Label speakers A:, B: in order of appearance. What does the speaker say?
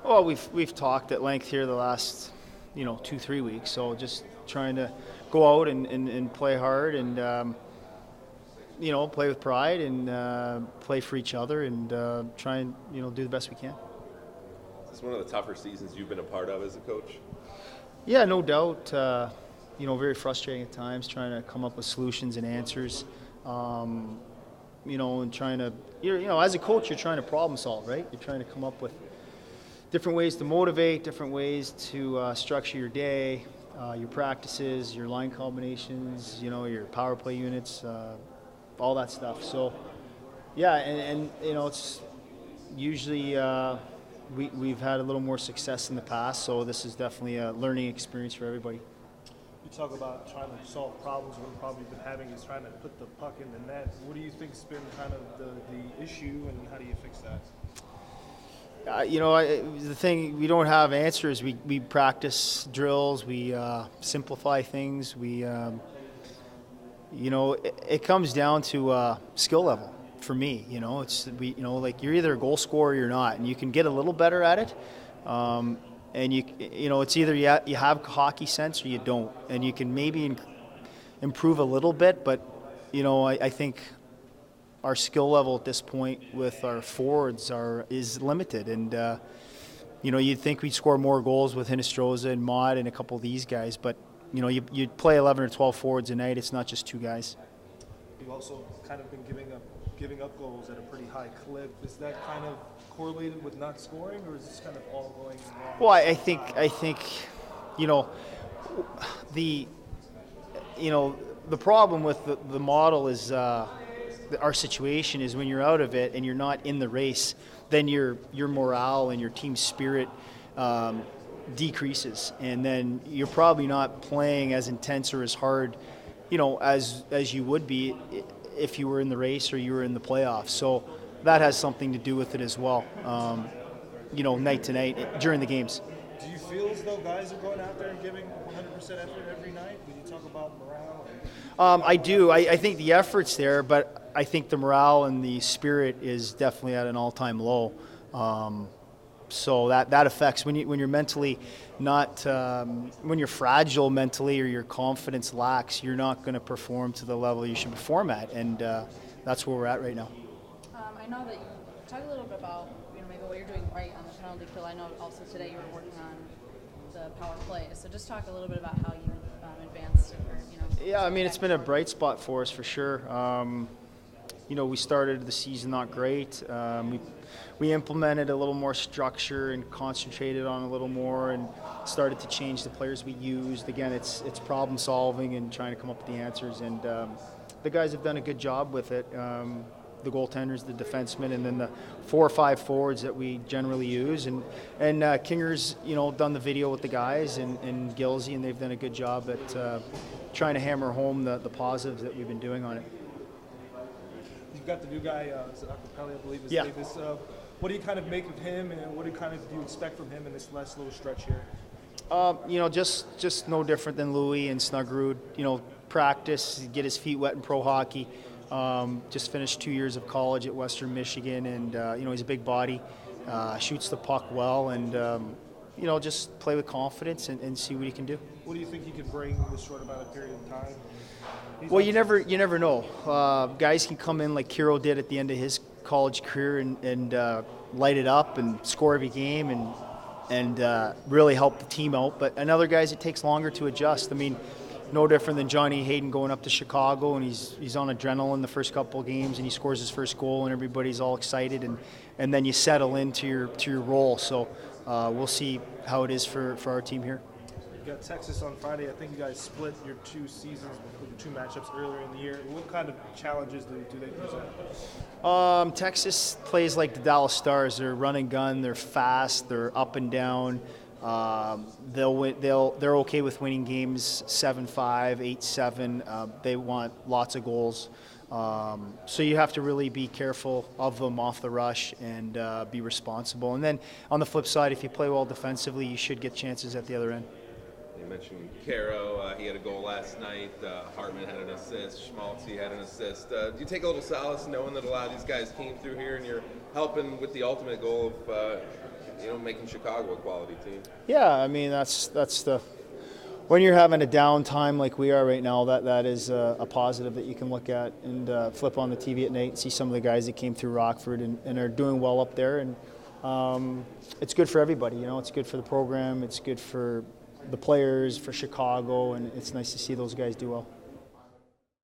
A: Well, we've talked at length here the last 2-3 weeks. So just trying to go out and play hard and play with pride and play for each other and try and do the best we can.
B: It's one of the tougher seasons you've been a part of as a coach.
A: Yeah, no doubt. Very frustrating at times, trying to come up with solutions and answers. And trying to, as a coach, you're trying to problem solve, right? You're trying to come up with different ways to motivate, different ways to structure your day, your practices, your line combinations, your power play units, all that stuff. So, yeah, and it's usually we've had a little more success in the past, so this is definitely a learning experience for everybody.
C: You talk about trying to solve problems. What we've probably been having is trying to put the puck in the net. What do you think's been kind of the issue, and how do you fix that?
A: The thing, we don't have answers. We practice drills. We simplify things. It comes down to skill level for me. You're either a goal scorer or you're not, and you can get a little better at it. And it's either you have hockey sense or you don't, and you can maybe improve a little bit. But I think our skill level at this point with our forwards is limited, and you'd think we'd score more goals with Hinostroza and Mott and a couple of these guys, but you play 11 or 12 forwards a night. It's not just two guys.
C: You've also kind of been giving up goals at a pretty high clip. Is that kind of correlated with not scoring, or is this kind of all going wrong?
A: Well, I think the problem with the model is our situation is when you're out of it and you're not in the race, then your morale and your team spirit decreases, and then you're probably not playing as intense or as hard, as you would be if you were in the race or you were in the playoffs. So that has something to do with it as well. Night to night during the games.
C: Do you feel as though guys are going out there and giving 100% effort every night when you talk about morale?
A: I do. I think the effort's there, but I think the morale and the spirit is definitely at an all-time low. So that affects when you're mentally not when you're fragile mentally or your confidence lacks, you're not going to perform to the level you should perform at, and that's where we're at right now.
D: I know that you talk a little bit about maybe what you're doing right on the penalty kill. I know also today you were working on the power play, so just talk a little bit about how you advanced.
A: Yeah, I mean, it's been a bright spot for us for sure. We started the season not great. We implemented a little more structure and concentrated on a little more and started to change the players we used. Again, it's problem solving and trying to come up with the answers, and the guys have done a good job with it. The goaltenders, the defensemen, and then the 4 or 5 forwards that we generally use. And Kinger's, done the video with the guys and Gilsey, and they've done a good job at trying to hammer home the positives that we've been doing on it.
C: You've got the new guy, Acapelli, I believe his
A: yeah.
C: name is. What do you kind of make of him, and what do you expect from him in this last little stretch here?
A: Just no different than Louis and Snuggerud. Practice, get his feet wet in pro hockey. Just finished 2 years of college at Western Michigan, and he's a big body, shoots the puck well, and just play with confidence and see what he can do.
C: What do you think he can bring in this short amount of period of time?
A: Well, you never know. Guys can come in like Kiro did at the end of his college career and light it up and score every game and really help the team out. But another guys, it takes longer to adjust. I mean, no different than Johnny Hayden going up to Chicago, and he's on adrenaline the first couple of games, and he scores his first goal, and everybody's all excited, and then you settle into your role. So we'll see how it is for our team here.
C: You got Texas on Friday. I think you guys split your 2 seasons with the 2 matchups earlier in the year. What kind of challenges do they present?
A: Texas plays like the Dallas Stars. They're run and gun. They're fast. They're up and down. They're okay with winning games 7-5, 8-7. They want lots of goals. So you have to really be careful of them off the rush and be responsible. And then on the flip side, if you play well defensively, you should get chances at the other end.
B: You mentioned Caro, he had a goal last night. Hartman had an assist. Schmaltz had an assist. Do you take a little solace knowing that a lot of these guys came through here and you're helping with the ultimate goal of making Chicago a quality team.
A: Yeah, I mean that's the when you're having a down time like we are right now, that is a positive that you can look at and flip on the TV at night and see some of the guys that came through Rockford and are doing well up there, and it's good for everybody. It's good for the program, it's good for the players, for Chicago, and it's nice to see those guys do well.